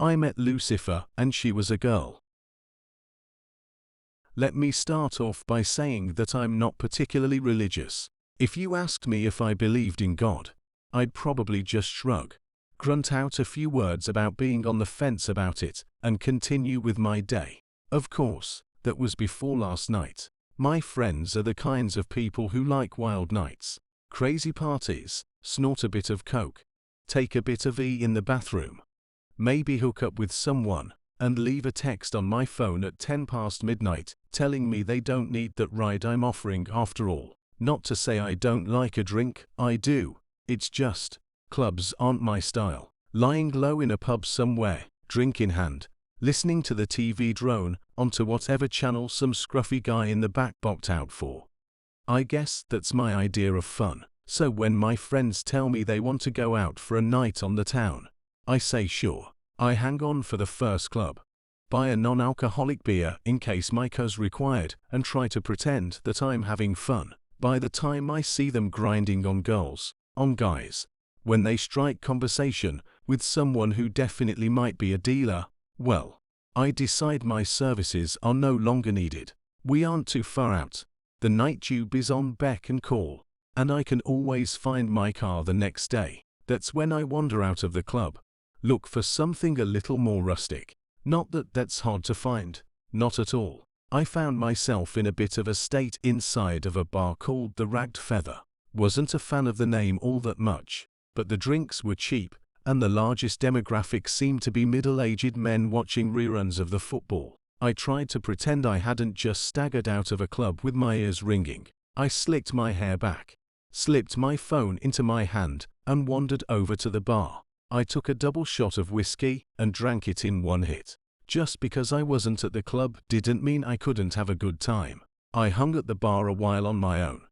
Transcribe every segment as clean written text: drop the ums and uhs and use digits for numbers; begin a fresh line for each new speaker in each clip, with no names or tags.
I met Lucifer and she was a girl. Let me start off by saying that I'm not particularly religious. If you asked me if I believed in God, I'd probably just shrug, grunt out a few words about being on the fence about it, and continue with my day. Of course, that was before last night. My friends are the kinds of people who like wild nights, crazy parties, snort a bit of coke, take a bit of E in the bathroom, maybe hook up with someone, and leave a text on my phone at 10 past midnight telling me they don't need that ride I'm offering after all. Not to say I don't like a drink, I do. It's just, clubs aren't my style. Lying low in a pub somewhere, drink in hand, listening to the TV drone onto whatever channel some scruffy guy in the back bopped out for. I guess that's my idea of fun. So when my friends tell me they want to go out for a night on the town, I say sure. I hang on for the first club, buy a non-alcoholic beer in case my cuz required, and try to pretend that I'm having fun. By the time I see them grinding on girls, on guys, when they strike conversation with someone who definitely might be a dealer, well, I decide my services are no longer needed. We aren't too far out. The night tube is on beck and call, and I can always find my car the next day. That's when I wander out of the club, look for something a little more rustic. Not that that's hard to find, not at all. I found myself in a bit of a state inside of a bar called the Ragged Feather. Wasn't a fan of the name all that much, but the drinks were cheap, and the largest demographic seemed to be middle-aged men watching reruns of the football. I tried to pretend I hadn't just staggered out of a club with my ears ringing. I slicked my hair back, slipped my phone into my hand, and wandered over to the bar. I took a double shot of whiskey and drank it in one hit. Just because I wasn't at the club didn't mean I couldn't have a good time. I hung at the bar a while on my own,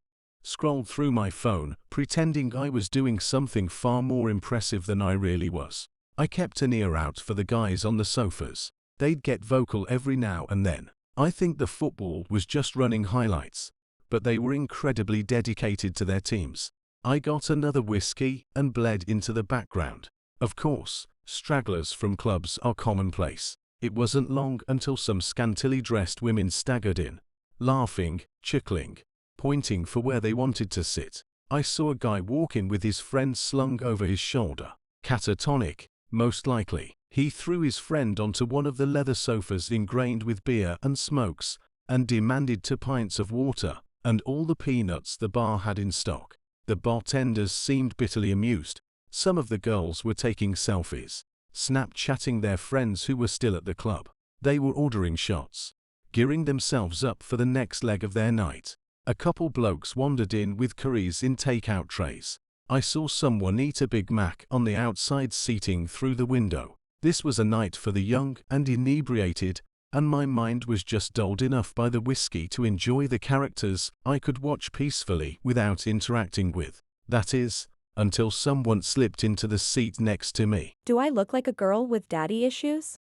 scrolled through my phone, pretending I was doing something far more impressive than I really was. I kept an ear out for the guys on the sofas. They'd get vocal every now and then. I think the football was just running highlights, but they were incredibly dedicated to their teams. I got another whiskey and bled into the background. Of course, stragglers from clubs are commonplace. It wasn't long until some scantily dressed women staggered in, laughing, chuckling, pointing for where they wanted to sit. I saw a guy walk in with his friend slung over his shoulder. Catatonic, most likely. He threw his friend onto one of the leather sofas ingrained with beer and smokes, and demanded 2 pints of water, and all the peanuts the bar had in stock. The bartenders seemed bitterly amused. Some of the girls were taking selfies, Snapchatting their friends who were still at the club. They were ordering shots, gearing themselves up for the next leg of their night. A couple blokes wandered in with curries in takeout trays. I saw someone eat a Big Mac on the outside seating through the window. This was a night for the young and inebriated, and my mind was just dulled enough by the whiskey to enjoy the characters I could watch peacefully without interacting with. That is, until someone slipped into the seat next to me.
Do I look like a girl with daddy issues?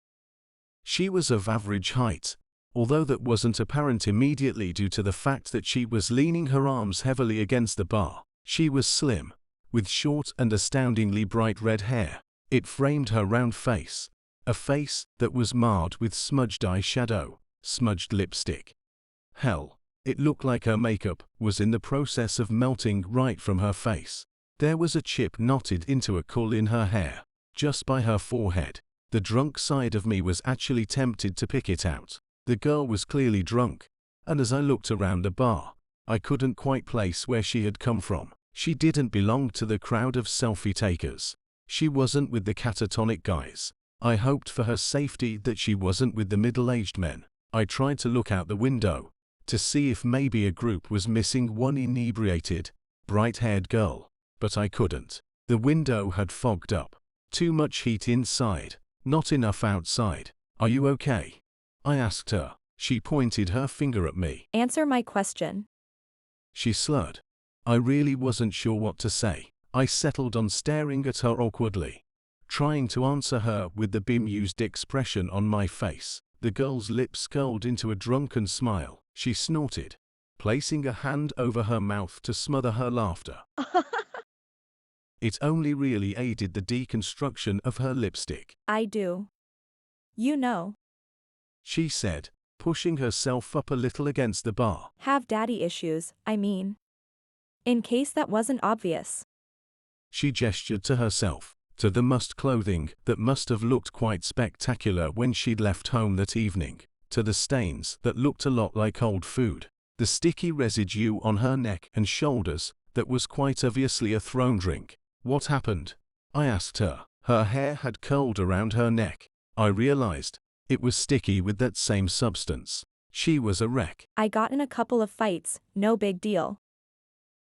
She was of average height, although that wasn't apparent immediately due to the fact that she was leaning her arms heavily against the bar. She was slim, with short and astoundingly bright red hair. It framed her round face, a face that was marred with smudged eyeshadow, smudged lipstick. Hell, it looked like her makeup was in the process of melting right from her face. There was a chip knotted into a coil in her hair, just by her forehead. The drunk side of me was actually tempted to pick it out. The girl was clearly drunk, and as I looked around the bar, I couldn't quite place where she had come from. She didn't belong to the crowd of selfie takers. She wasn't with the catatonic guys. I hoped for her safety that she wasn't with the middle-aged men. I tried to look out the window, to see if maybe a group was missing one inebriated, bright-haired girl. But I couldn't. The window had fogged up. Too much heat inside, not enough outside. Are you okay? I asked her. She pointed her finger at me.
Answer my question.
She slurred. I really wasn't sure what to say. I settled on staring at her awkwardly, trying to answer her with the bemused expression on my face. The girl's lips curled into a drunken smile. She snorted, placing a hand over her mouth to smother her laughter. It only really aided the deconstruction of her lipstick.
I do. You know.
she said, pushing herself up a little against the bar.
Have daddy issues, I mean. In case that wasn't obvious.
She gestured to herself, to the mussed clothing that must have looked quite spectacular when she'd left home that evening, to the stains that looked a lot like old food, the sticky residue on her neck and shoulders that was quite obviously a thrown drink. What happened? I asked her. Her hair had curled around her neck. I realized it was sticky with that same substance. She was a wreck,
I got in a couple of fights, no big deal.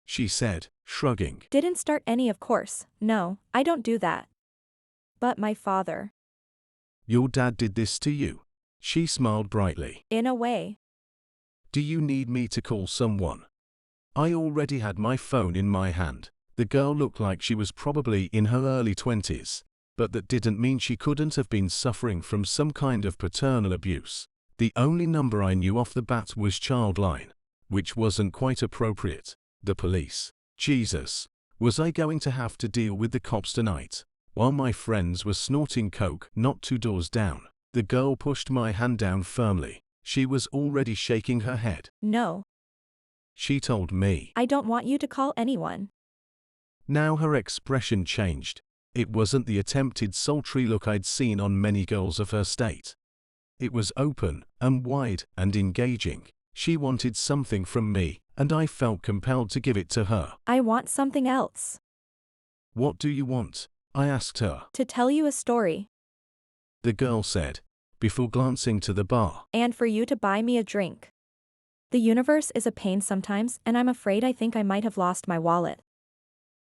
she said, shrugging.
Didn't start any, of course. No, I don't do that. But my father.
Your dad did this to you? She smiled brightly.
In a way.
Do you need me to call someone? I already had my phone in my hand. The girl looked like she was probably in her early 20s, but that didn't mean she couldn't have been suffering from some kind of paternal abuse. The only number I knew off the bat was Childline, which wasn't quite appropriate. The police. Jesus. Was I going to have to deal with the cops tonight? While my friends were snorting coke not 2 doors down, the girl pushed my hand down firmly. She was already shaking her head.
No.
She told me.
I don't want you to call anyone.
Now her expression changed. It wasn't the attempted sultry look I'd seen on many girls of her state. It was open and wide and engaging. She wanted something from me, and I felt compelled to give it to her.
I want something else.
What do you want? I asked her.
To tell you a story.
The girl said, before glancing to the bar.
And for you to buy me a drink. The universe is a pain sometimes, and I'm afraid I think I might have lost my wallet.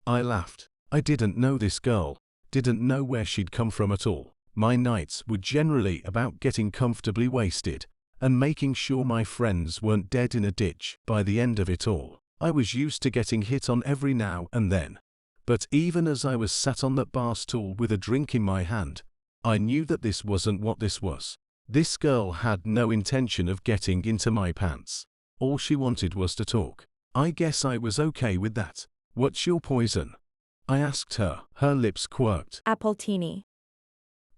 I laughed. I didn't know this girl, didn't know where she'd come from at all. My nights were generally about getting comfortably wasted and making sure my friends weren't dead in a ditch by the end of it all. I was used to getting hit on every now and then. But even as I was sat on that bar stool with a drink in my hand, I knew that this wasn't what this was. This girl had no intention of getting into my pants. All she wanted was to talk. I guess I was okay with that. What's your poison? I asked her. Her lips quirked.
Appletini.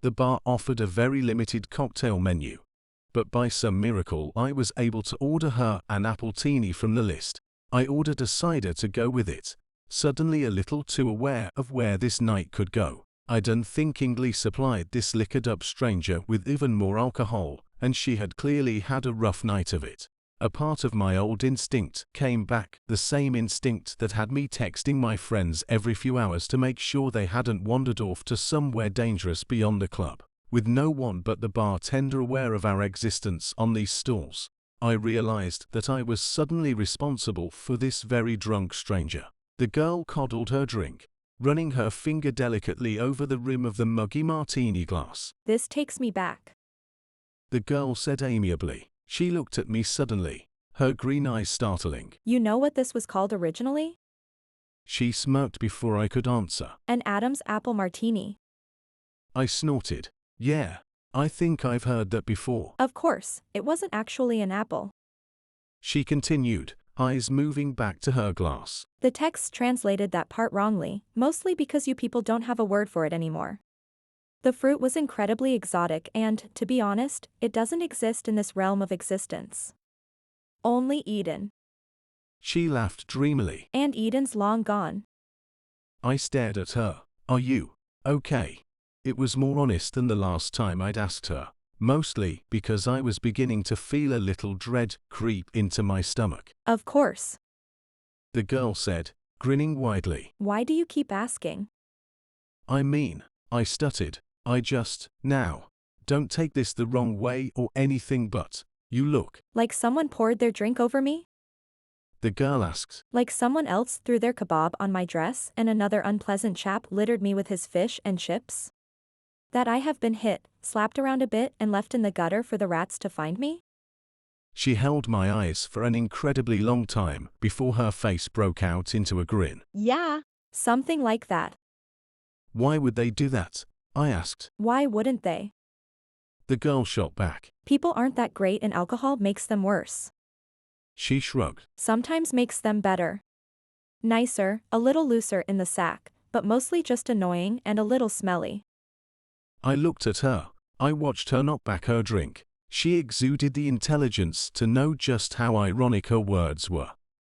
The bar offered a very limited cocktail menu, but by some miracle I was able to order her an appletini from the list. I ordered a cider to go with it, suddenly a little too aware of where this night could go. I'd unthinkingly supplied this liquored-up stranger with even more alcohol, and she had clearly had a rough night of it. A part of my old instinct came back, the same instinct that had me texting my friends every few hours to make sure they hadn't wandered off to somewhere dangerous beyond the club. With no one but the bartender aware of our existence on these stalls, I realized that I was suddenly responsible for this very drunk stranger. The girl coddled her drink, running her finger delicately over the rim of the muggy martini glass.
This takes me back.
The girl said amiably. She looked at me suddenly, her green eyes startling.
You know what this was called originally?
She smirked before I could answer.
An Adam's apple martini.
I snorted. Yeah, I think I've heard that before.
Of course, it wasn't actually an apple.
She continued, eyes moving back to her glass.
The text translated that part wrongly, mostly because you people don't have a word for it anymore. The fruit was incredibly exotic and, to be honest, it doesn't exist in this realm of existence. Only Eden.
She laughed dreamily.
And Eden's long gone.
I stared at her. Are you okay? It was more honest than the last time I'd asked her, mostly because I was beginning to feel a little dread creep into my stomach.
Of course.
The girl said, grinning widely.
Why do you keep asking?
I mean, I stuttered. Now, don't take this the wrong way or anything, but you look.
Like someone poured their drink over me?
The girl asked.
Like someone else threw their kebab on my dress and another unpleasant chap littered me with his fish and chips? That I have been hit, slapped around a bit and left in the gutter for the rats to find me?
She held my eyes for an incredibly long time before her face broke out into a grin.
Yeah. Something like that.
Why would they do that? I asked.
Why wouldn't they?
The girl shot back.
People aren't that great and alcohol makes them worse.
She shrugged.
Sometimes makes them better. Nicer, a little looser in the sack, but mostly just annoying and a little smelly.
I looked at her, I watched her knock back her drink. She exuded the intelligence to know just how ironic her words were.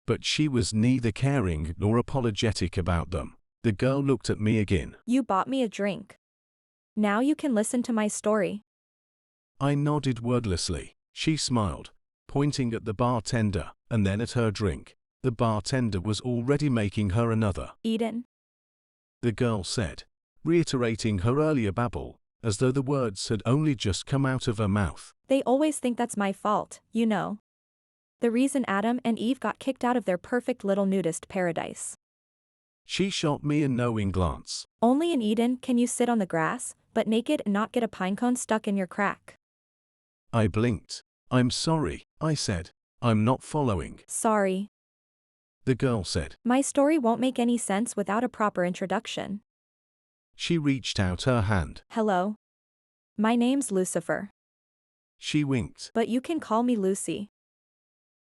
But she was neither caring nor apologetic about them. The girl looked at me again.
You bought me a drink. Now you can listen to my story.
I nodded wordlessly. She smiled, pointing at the bartender, and then at her drink. The bartender was already making her another.
Eden.
The girl said, reiterating her earlier babble, as though the words had only just come out of her mouth.
They always think that's my fault, you know. The reason Adam and Eve got kicked out of their perfect little nudist paradise.
She shot me a knowing glance.
Only in Eden can you sit on the grass, but naked and not get a pinecone stuck in your crack.
I blinked. I'm sorry, I said. I'm not following.
Sorry.
The girl said.
My story won't make any sense without a proper introduction.
She reached out her hand.
Hello. My name's Lucifer.
She winked.
But you can call me Lucy.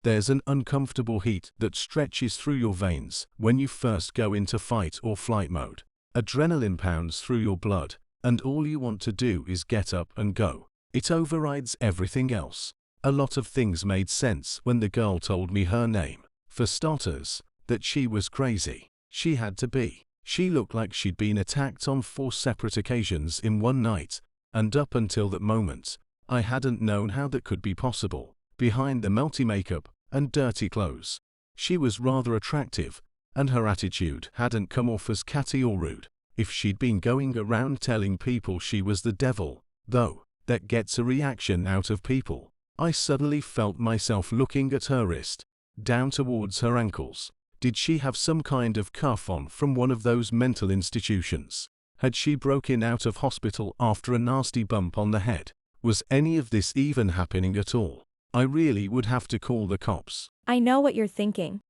There's an uncomfortable heat that stretches through your veins when you first go into fight or flight mode. Adrenaline pounds through your blood, and all you want to do is get up and go. It overrides everything else. A lot of things made sense when the girl told me her name. For starters, that she was crazy. She had to be. She looked like she'd been attacked on 4 separate occasions in one night, and up until that moment, I hadn't known how that could be possible. Behind the melty makeup and dirty clothes, she was rather attractive, and her attitude hadn't come off as catty or rude. If she'd been going around telling people she was the devil, though, that gets a reaction out of people. I suddenly felt myself looking at her wrist, down towards her ankles. Did she have some kind of cuff on from one of those mental institutions? Had she broken out of hospital after a nasty bump on the head? Was any of this even happening at all? I really would have to call the cops.
I know what you're thinking.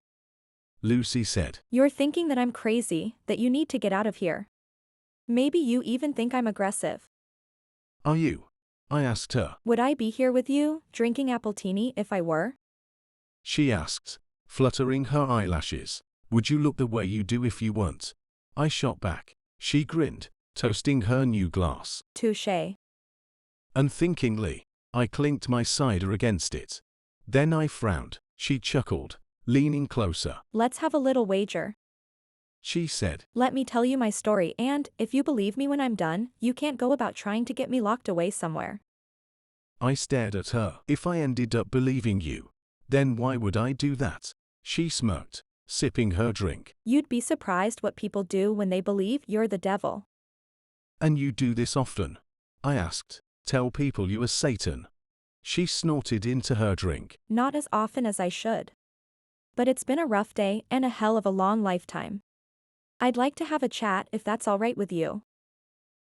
Lucy said.
You're thinking that I'm crazy, that you need to get out of here. Maybe you even think I'm aggressive.
Are you? I asked her.
Would I be here with you, drinking appletini if I were?
She asked, fluttering her eyelashes. Would you look the way you do if you weren't? I shot back. She grinned, toasting her new glass.
Touché.
Unthinkingly, I clinked my cider against it. Then I frowned. She chuckled, leaning closer.
Let's have a little wager.
She said.
Let me tell you my story, and, if you believe me when I'm done, you can't go about trying to get me locked away somewhere.
I stared at her. If I ended up believing you, then why would I do that? She smirked, sipping her drink.
You'd be surprised what people do when they believe you're the devil.
And you do this often? I asked. Tell people you are Satan. She snorted into her drink.
Not as often as I should. But it's been a rough day and a hell of a long lifetime. I'd like to have a chat if that's all right with you.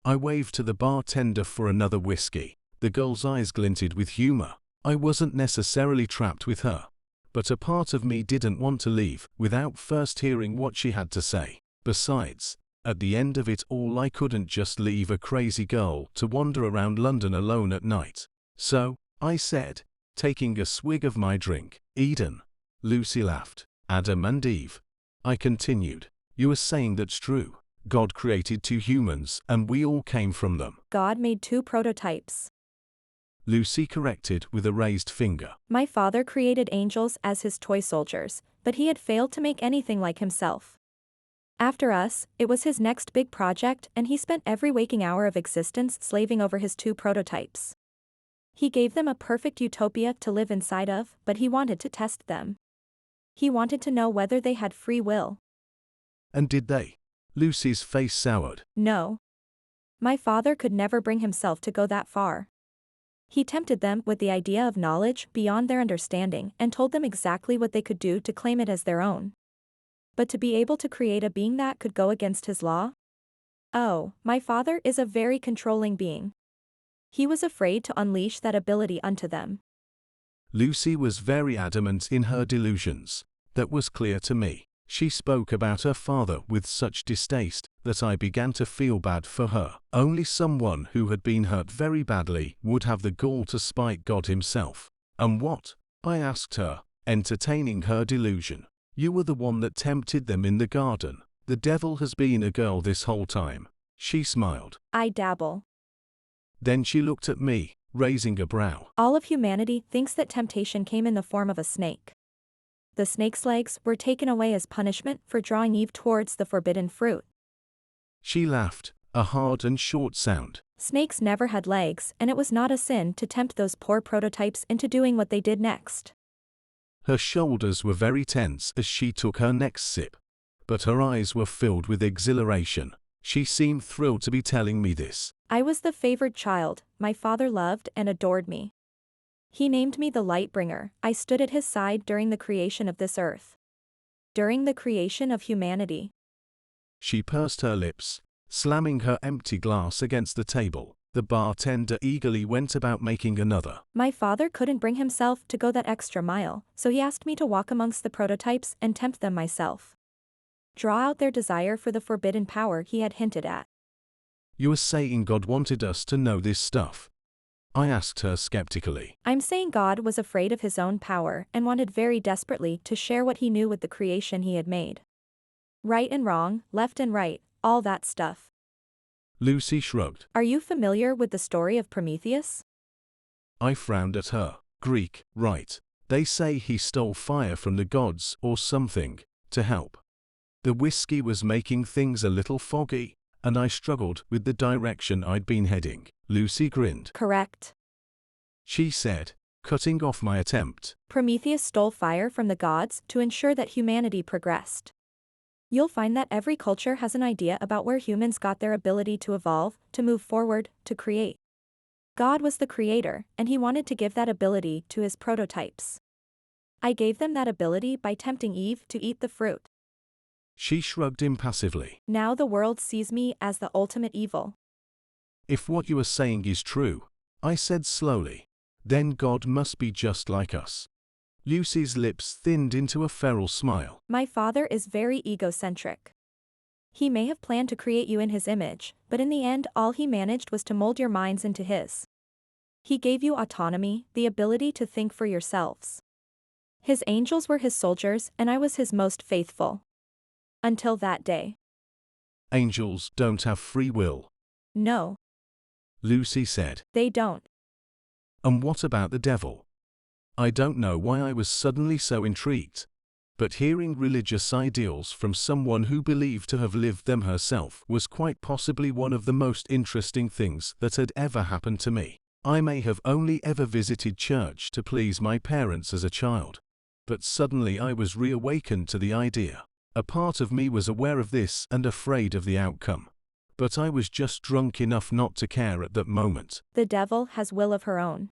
I waved to the bartender for another whiskey. The girl's eyes glinted with humor. I wasn't necessarily trapped with her, but a part of me didn't want to leave without first hearing what she had to say. Besides, at the end of it all, I couldn't just leave a crazy girl to wander around London alone at night. So, I said, taking a swig of my drink, Eden. Lucy laughed. Adam and Eve. I continued. You are saying that's true. God created 2 humans and we all came from them.
God made 2 prototypes.
Lucy corrected with a raised finger.
My father created angels as his toy soldiers, but he had failed to make anything like himself. After us, it was his next big project, and he spent every waking hour of existence slaving over his 2 prototypes. He gave them a perfect utopia to live inside of, but he wanted to test them. He wanted to know whether they had free will.
And did they? Lucy's face soured.
No. My father could never bring himself to go that far. He tempted them with the idea of knowledge beyond their understanding and told them exactly what they could do to claim it as their own. But to be able to create a being that could go against his law? Oh, my father is a very controlling being. He was afraid to unleash that ability unto them.
Lucy was very adamant in her delusions. That was clear to me. She spoke about her father with such distaste that I began to feel bad for her. Only someone who had been hurt very badly would have the gall to spite God himself. And what? I asked her, entertaining her delusion. You were the one that tempted them in the garden. The devil has been a girl this whole time. She smiled.
I dabble.
Then she looked at me, raising a brow.
All of humanity thinks that temptation came in the form of a snake. The snake's legs were taken away as punishment for drawing Eve towards the forbidden fruit.
She laughed, a hard and short sound.
Snakes never had legs, and it was not a sin to tempt those poor prototypes into doing what they did next.
Her shoulders were very tense as she took her next sip, but her eyes were filled with exhilaration. She seemed thrilled to be telling me this.
I was the favored child, my father loved and adored me. He named me the Lightbringer. I stood at his side during the creation of this earth. During the creation of humanity.
She pursed her lips, slamming her empty glass against the table. The bartender eagerly went about making another.
My father couldn't bring himself to go that extra mile, so he asked me to walk amongst the prototypes and tempt them myself. Draw out their desire for the forbidden power he had hinted at.
You are saying God wanted us to know this stuff? I asked her skeptically.
I'm saying God was afraid of his own power and wanted very desperately to share what he knew with the creation he had made. Right and wrong, left and right, all that stuff.
Lucy shrugged.
Are you familiar with the story of Prometheus?
I frowned at her. Greek, right. They say he stole fire from the gods or something, to help. The whiskey was making things a little foggy, and I struggled with the direction I'd been heading. Lucy grinned.
Correct.
She said, cutting off my attempt.
Prometheus stole fire from the gods to ensure that humanity progressed. You'll find that every culture has an idea about where humans got their ability to evolve, to move forward, to create. God was the creator, and he wanted to give that ability to his prototypes. I gave them that ability by tempting Eve to eat the fruit.
She shrugged impassively.
Now the world sees me as the ultimate evil.
If what you are saying is true, I said slowly, then God must be just like us. Lucy's lips thinned into a feral smile.
My father is very egocentric. He may have planned to create you in his image, but in the end all he managed was to mold your minds into his. He gave you autonomy, the ability to think for yourselves. His angels were his soldiers and I was his most faithful. Until that day.
Angels don't have free will.
No.
Lucy said.
They don't.
And what about the devil? I don't know why I was suddenly so intrigued, but hearing religious ideals from someone who believed to have lived them herself was quite possibly one of the most interesting things that had ever happened to me. I may have only ever visited church to please my parents as a child, but suddenly I was reawakened to the idea. A part of me was aware of this and afraid of the outcome, but I was just drunk enough not to care at that moment.
The devil has will of her own.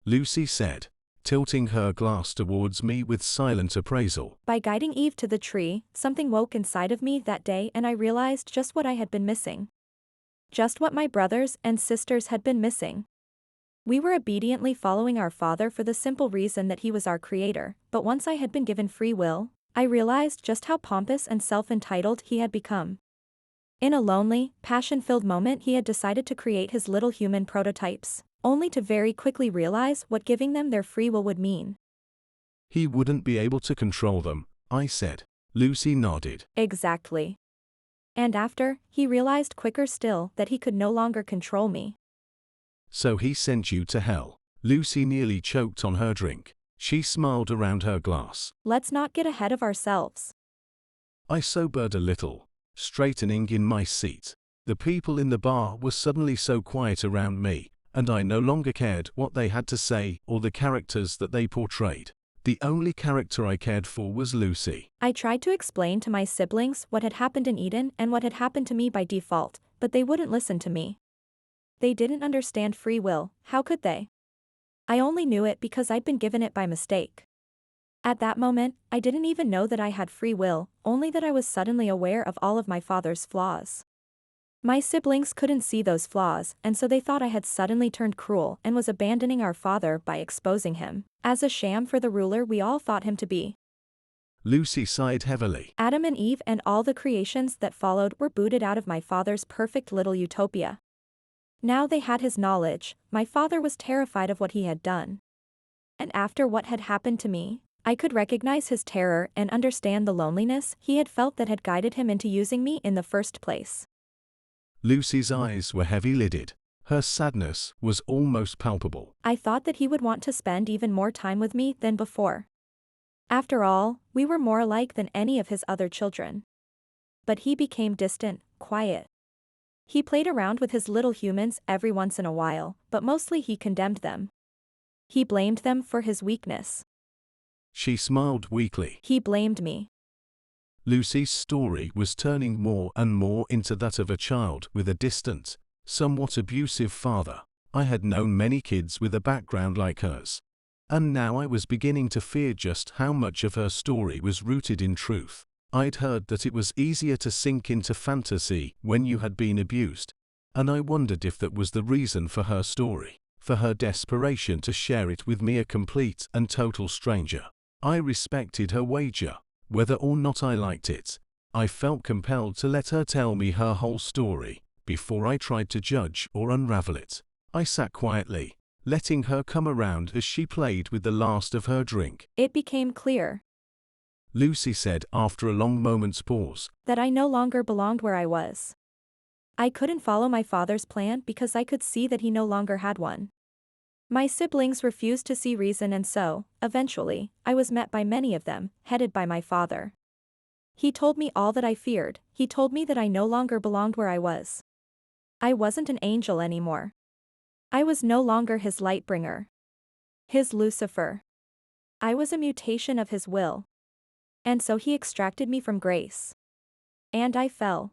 Lucy said, tilting her glass towards me with silent appraisal.
By guiding Eve to the tree, something woke inside of me that day and I realized just what I had been missing. Just what my brothers and sisters had been missing. We were obediently following our Father for the simple reason that he was our creator, but once I had been given free will, I realized just how pompous and self-entitled he had become. In a lonely, passion-filled moment he had decided to create his little human prototypes, only to very quickly realize what giving them their free will would mean.
He wouldn't be able to control them, I said. Lucy nodded.
Exactly. And after, he realized quicker still that he could no longer control me.
So he sent you to hell. Lucy nearly choked on her drink. She smiled around her glass.
Let's not get ahead of ourselves.
I sobered a little, straightening in my seat. The people in the bar were suddenly so quiet around me, and I no longer cared what they had to say or the characters that they portrayed. The only character I cared for was Lucy.
I tried to explain to my siblings what had happened in Eden and what had happened to me by default, but they wouldn't listen to me. They didn't understand free will, how could they? I only knew it because I'd been given it by mistake. At that moment, I didn't even know that I had free will, only that I was suddenly aware of all of my father's flaws. My siblings couldn't see those flaws, and so they thought I had suddenly turned cruel and was abandoning our father by exposing him as a sham for the ruler we all thought him to be.
Lucy sighed heavily.
Adam and Eve and all the creations that followed were booted out of my father's perfect little utopia. Now they had his knowledge, my father was terrified of what he had done. And after what had happened to me, I could recognize his terror and understand the loneliness he had felt that had guided him into using me in the first place.
Lucy's eyes were heavy-lidded. Her sadness was almost palpable.
I thought that he would want to spend even more time with me than before. After all, we were more alike than any of his other children. But he became distant, quiet. He played around with his little humans every once in a while, but mostly he condemned them. He blamed them for his weakness.
She smiled weakly.
He blamed me.
Lucy's story was turning more and more into that of a child with a distant, somewhat abusive father. I had known many kids with a background like hers. And now I was beginning to fear just how much of her story was rooted in truth. I'd heard that it was easier to sink into fantasy when you had been abused, and I wondered if that was the reason for her story, for her desperation to share it with me, a complete and total stranger. I respected her wager, whether or not I liked it. I felt compelled to let her tell me her whole story, before I tried to judge or unravel it. I sat quietly, letting her come around as she played with the last of her drink.
It became clear,
Lucy said after a long moment's pause,
that I no longer belonged where I was. I couldn't follow my father's plan because I could see that he no longer had one. My siblings refused to see reason, and so, eventually, I was met by many of them, headed by my father. He told me all that I feared. He told me that I no longer belonged where I was. I wasn't an angel anymore. I was no longer his light bringer. His Lucifer. I was a mutation of his will. And so he extracted me from grace. And I fell.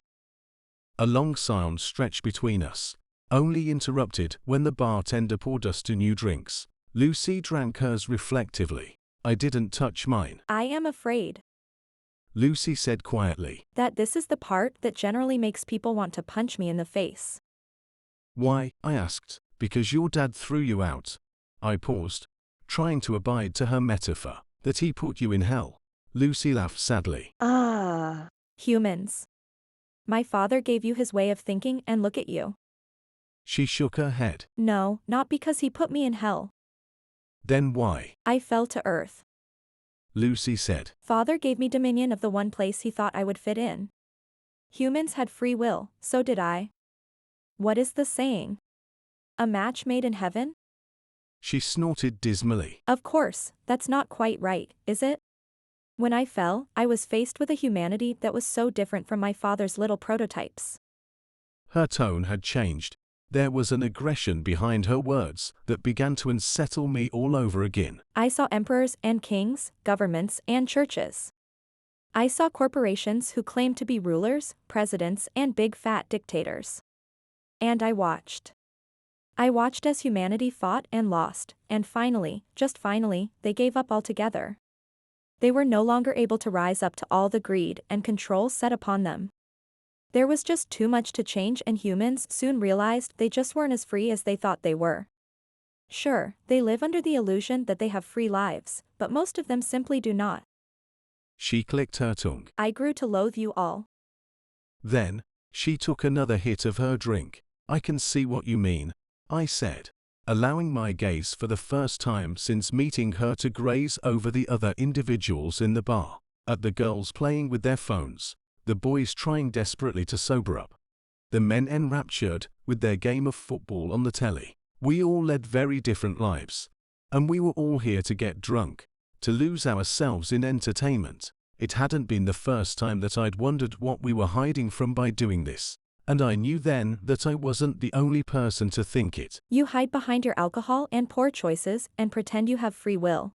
A long silence stretched between us, only interrupted when the bartender poured us two new drinks. Lucy drank hers reflectively. I didn't touch mine.
I am afraid
Lucy said quietly.
that this is the part that generally makes people want to punch me in the face.
Why? I asked. Because your dad threw you out. I paused, trying to abide to her metaphor, that he put you in hell. Lucy laughed sadly.
Humans. My father gave you his way of thinking, and look at you.
She shook her head.
No, not because he put me in hell.
Then why?
I fell to earth.
Lucy said.
Father gave me dominion of the one place he thought I would fit in. Humans had free will, so did I. What is the saying? A match made in heaven?
She snorted dismally.
Of course, that's not quite right, is it? When I fell, I was faced with a humanity that was so different from my father's little prototypes.
Her tone had changed. There was an aggression behind her words that began to unsettle me all over again.
I saw emperors and kings, governments and churches. I saw corporations who claimed to be rulers, presidents, and big fat dictators. And I watched. I watched as humanity fought and lost, and finally, just finally, they gave up altogether. They were no longer able to rise up to all the greed and control set upon them. There was just too much to change, and humans soon realized they just weren't as free as they thought they were. Sure, they live under the illusion that they have free lives, but most of them simply do not.
She clicked her tongue.
I grew to loathe you all.
Then, she took another hit of her drink. I can see what you mean, I said, allowing my gaze for the first time since meeting her to graze over the other individuals in the bar, at the girls playing with their phones, the boys trying desperately to sober up, the men enraptured with their game of football on the telly. We all led very different lives, and we were all here to get drunk, to lose ourselves in entertainment. It hadn't been the first time that I'd wondered what we were hiding from by doing this. And I knew then that I wasn't the only person to think it.
You hide behind your alcohol and poor choices and pretend you have free will.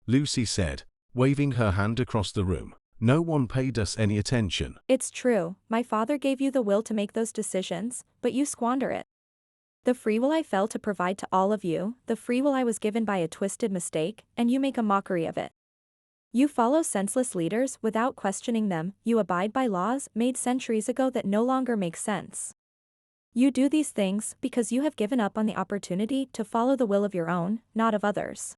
Lucy said, waving her hand across the room. No one paid us any attention.
It's true, my father gave you the will to make those decisions, but you squander it. The free will I fell to provide to all of you, the free will I was given by a twisted mistake, and you make a mockery of it. You follow senseless leaders without questioning them, you abide by laws made centuries ago that no longer make sense. You do these things because you have given up on the opportunity to follow the will of your own, not of others.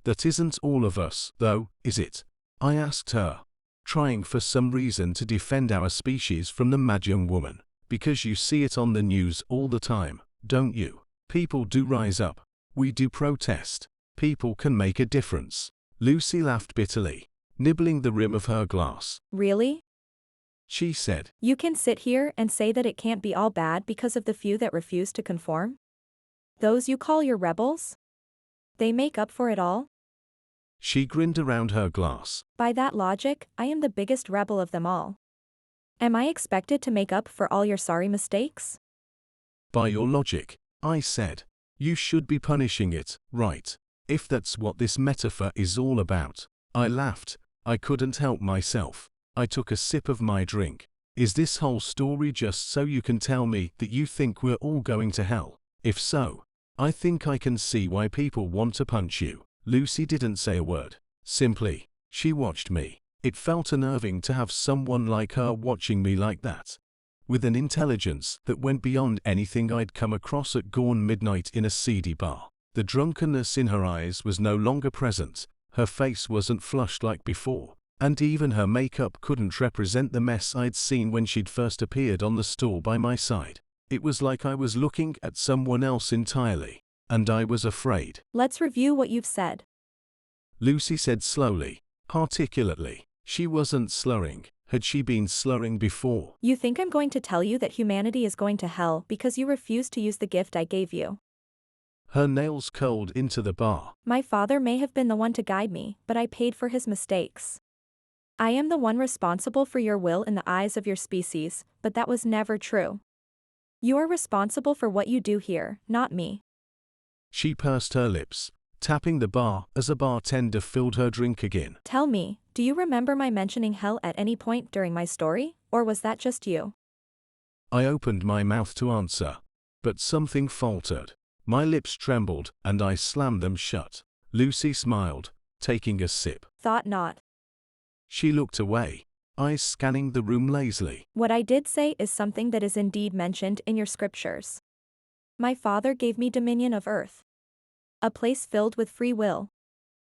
That isn't all of us, though, is it? I asked her, trying for some reason to defend our species from the mad young woman. Because you see it on the news all the time, don't you? People do rise up. We do protest. People can make a difference. Lucy laughed bitterly, nibbling the rim of her glass.
Really?
she said.
You can sit here and say that it can't be all bad because of the few that refuse to conform? Those you call your rebels? They make up for it all?
She grinned around her glass.
By that logic, I am the biggest rebel of them all. Am I expected to make up for all your sorry mistakes?
By your logic, I said. You should be punishing it, right? If that's what this metaphor is all about. I laughed. I couldn't help myself. I took a sip of my drink. Is this whole story just so you can tell me that you think we're all going to hell? If so, I think I can see why people want to punch you. Lucy didn't say a word. Simply, she watched me. It felt unnerving to have someone like her watching me like that. With an intelligence that went beyond anything I'd come across at gone midnight in a seedy bar. The drunkenness in her eyes was no longer present, her face wasn't flushed like before, and even her makeup couldn't represent the mess I'd seen when she'd first appeared on the stool by my side. It was like I was looking at someone else entirely, and I was afraid.
Let's review what you've said.
Lucy said slowly, articulately. She wasn't slurring. Had she been slurring before?
You think I'm going to tell you that humanity is going to hell because you refuse to use the gift I gave you?
Her nails curled into the bar.
My father may have been the one to guide me, but I paid for his mistakes. I am the one responsible for your will in the eyes of your species, but that was never true. You are responsible for what you do here, not me.
She pursed her lips, tapping the bar as a bartender filled her drink again.
Tell me, do you remember my mentioning hell at any point during my story, or was that just you?
I opened my mouth to answer, but something faltered. My lips trembled, and I slammed them shut. Lucy smiled, taking a sip.
Thought not.
She looked away, eyes scanning the room lazily.
What I did say is something that is indeed mentioned in your scriptures. My father gave me dominion of earth. A place filled with free will.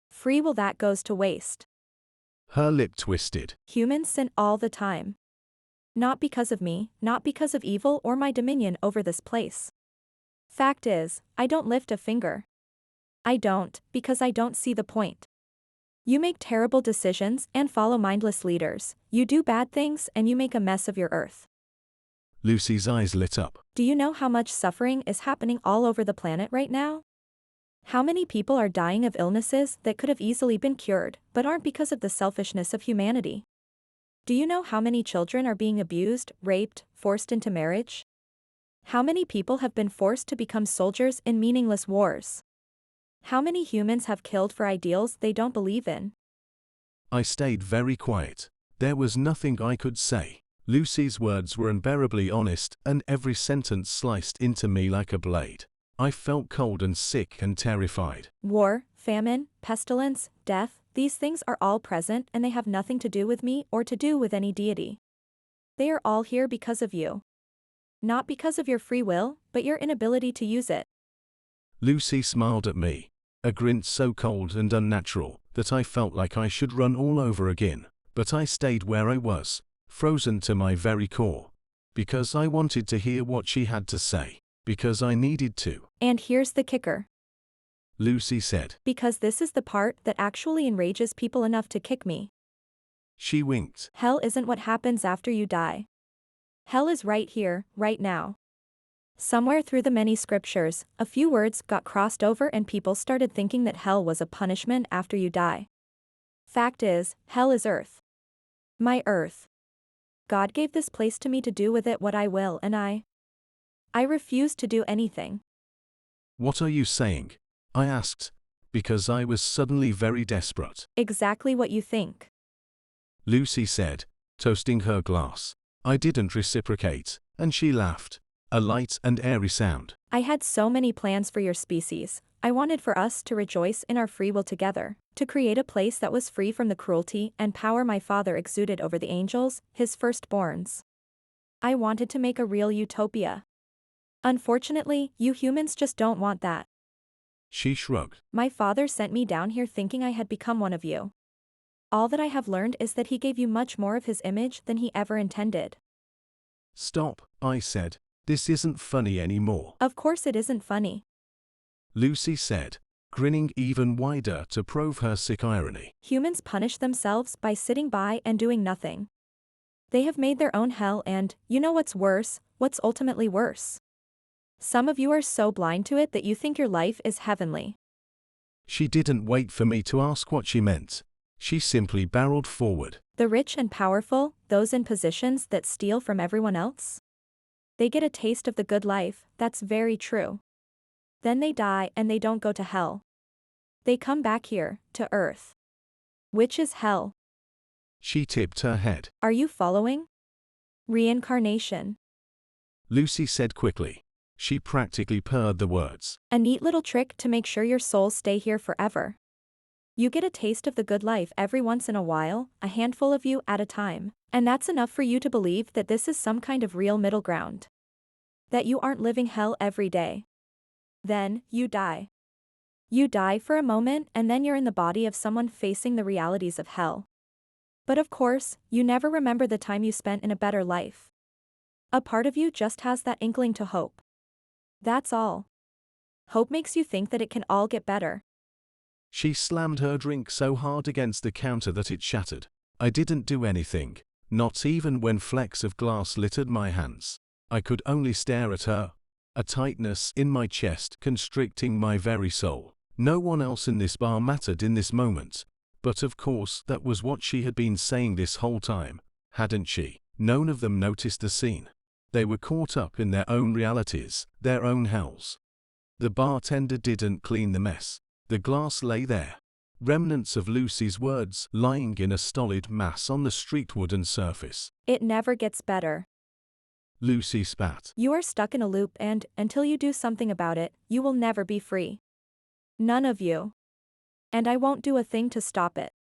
Free will that goes to waste.
Her lip twisted.
Humans sin all the time. Not because of me, not because of evil or my dominion over this place. Fact is, I don't lift a finger. I don't, because I don't see the point. You make terrible decisions and follow mindless leaders, you do bad things and you make a mess of your earth.
Lucy's eyes lit up.
Do you know how much suffering is happening all over the planet right now? How many people are dying of illnesses that could have easily been cured, but aren't because of the selfishness of humanity? Do you know how many children are being abused, raped, forced into marriage? How many people have been forced to become soldiers in meaningless wars? How many humans have killed for ideals they don't believe in?
I stayed very quiet. There was nothing I could say. Lucy's words were unbearably honest, and every sentence sliced into me like a blade. I felt cold and sick and terrified.
War, famine, pestilence, death, these things are all present and they have nothing to do with me or to do with any deity. They are all here because of you. Not because of your free will, but your inability to use it.
Lucy smiled at me, a grin so cold and unnatural that I felt like I should run all over again. But I stayed where I was, frozen to my very core, because I wanted to hear what she had to say. Because I needed to.
And here's the kicker.
Lucy said.
Because this is the part that actually enrages people enough to kick me.
She winked.
Hell isn't what happens after you die. Hell is right here, right now. Somewhere through the many scriptures, a few words got crossed over and people started thinking that hell was a punishment after you die. Fact is, hell is earth. My earth. God gave this place to me to do with it what I will, and I refuse to do anything.
What are you saying? I asked, because I was suddenly very desperate.
Exactly what you think.
Lucy said, toasting her glass. I didn't reciprocate, and she laughed, a light and airy sound.
I had so many plans for your species. I wanted for us to rejoice in our free will together, to create a place that was free from the cruelty and power my father exuded over the angels, his firstborns. I wanted to make a real utopia. Unfortunately, you humans just don't want that.
She shrugged.
My father sent me down here thinking I had become one of you. All that I have learned is that he gave you much more of his image than he ever intended.
Stop, I said. This isn't funny anymore.
Of course it isn't funny.
Lucy said, grinning even wider to prove her sick irony.
Humans punish themselves by sitting by and doing nothing. They have made their own hell and, you know what's worse, what's ultimately worse? Some of you are so blind to it that you think your life is heavenly.
She didn't wait for me to ask what she meant. She simply barreled forward.
The rich and powerful, those in positions that steal from everyone else? They get a taste of the good life, that's very true. Then they die and they don't go to hell. They come back here, to earth. Which is hell.
She tipped her head.
Are you following? Reincarnation.
Lucy said quickly. She practically purred the words.
A neat little trick to make sure your souls stay here forever. You get a taste of the good life every once in a while, a handful of you at a time, and that's enough for you to believe that this is some kind of real middle ground. That you aren't living hell every day. Then, you die. You die for a moment and then you're in the body of someone facing the realities of hell. But of course, you never remember the time you spent in a better life. A part of you just has that inkling to hope. That's all. Hope makes you think that it can all get better.
She slammed her drink so hard against the counter that it shattered. I didn't do anything, not even when flecks of glass littered my hands. I could only stare at her, a tightness in my chest constricting my very soul. No one else in this bar mattered in this moment, but of course that was what she had been saying this whole time, hadn't she? None of them noticed the scene. They were caught up in their own realities, their own hells. The bartender didn't clean the mess. The glass lay there, remnants of Lucy's words lying in a stolid mass on the street wooden surface.
It never gets better.
Lucy spat.
You are stuck in a loop and, until you do something about it, you will never be free. None of you. And I won't do a thing to stop it.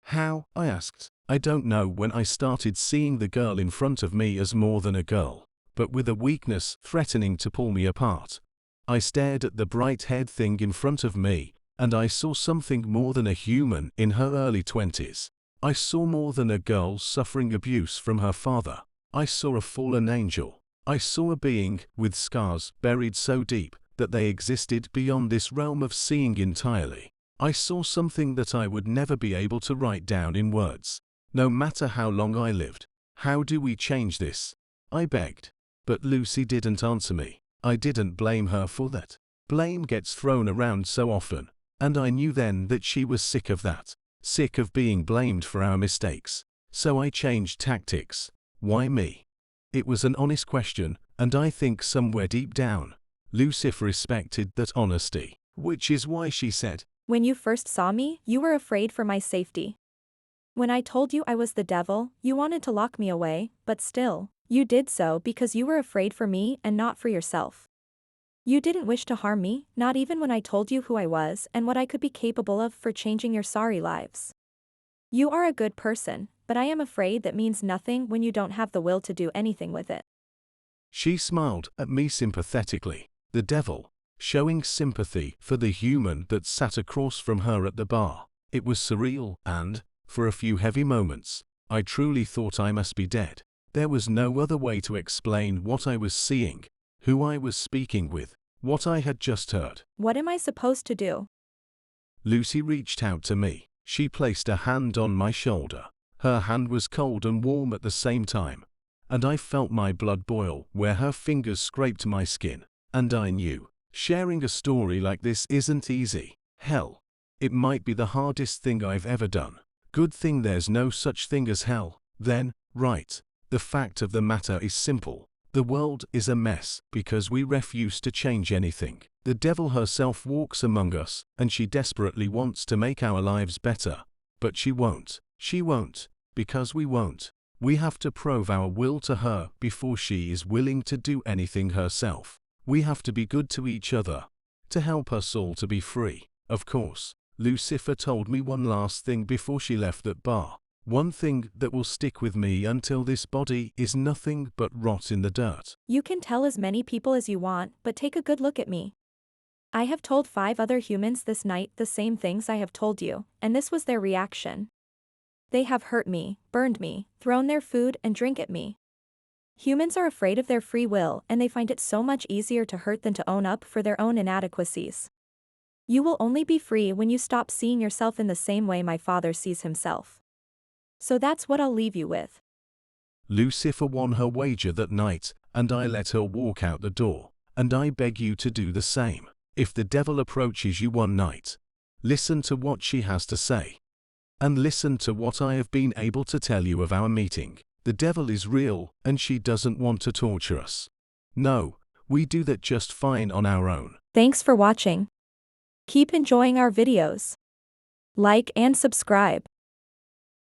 How? I asked. I don't know when I started seeing the girl in front of me as more than a girl, but with a weakness threatening to pull me apart. I stared at the bright-haired thing in front of me, and I saw something more than a human in her early 20s. I saw more than a girl suffering abuse from her father. I saw a fallen angel. I saw a being with scars buried so deep that they existed beyond this realm of seeing entirely. I saw something that I would never be able to write down in words, no matter how long I lived. How do we change this? I begged. But Lucy didn't answer me. I didn't blame her for that. Blame gets thrown around so often, and I knew then that she was sick of that, sick of being blamed for our mistakes. So I changed tactics. Why me? It was an honest question, and I think somewhere deep down, Lucifer respected that honesty, which is why she said,
When you first saw me, you were afraid for my safety. When I told you I was the devil, you wanted to lock me away, but still, you did so because you were afraid for me and not for yourself. You didn't wish to harm me, not even when I told you who I was and what I could be capable of for changing your sorry lives. You are a good person, but I am afraid that means nothing when you don't have the will to do anything with it.
She smiled at me sympathetically. The devil, showing sympathy for the human that sat across from her at the bar. It was surreal and, for a few heavy moments, I truly thought I must be dead. There was no other way to explain what I was seeing, who I was speaking with, what I had just heard.
What am I supposed to do?
Lucy reached out to me. She placed a hand on my shoulder. Her hand was cold and warm at the same time, and I felt my blood boil where her fingers scraped my skin. And I knew, sharing a story like this isn't easy. Hell, it might be the hardest thing I've ever done. Good thing there's no such thing as hell, then, right? The fact of the matter is simple. The world is a mess because we refuse to change anything. The devil herself walks among us, and she desperately wants to make our lives better. But she won't. She won't, because we won't. We have to prove our will to her before she is willing to do anything herself. We have to be good to each other, to help us all to be free. Of course, Lucifer told me one last thing before she left that bar. One thing that will stick with me until this body is nothing but rot in the dirt.
You can tell as many people as you want, but take a good look at me. I have told 5 other humans this night the same things I have told you, and this was their reaction. They have hurt me, burned me, thrown their food and drink at me. Humans are afraid of their free will and they find it so much easier to hurt than to own up for their own inadequacies. You will only be free when you stop seeing yourself in the same way my father sees himself. So that's what I'll leave you with.
Lucifer won her wager that night, and I let her walk out the door, and I beg you to do the same. If the devil approaches you one night, listen to what she has to say. And listen to what I have been able to tell you of our meeting. The devil is real, and she doesn't want to torture us. No, we do that just fine on our own.
Thanks for watching. Keep enjoying our videos. Like and subscribe.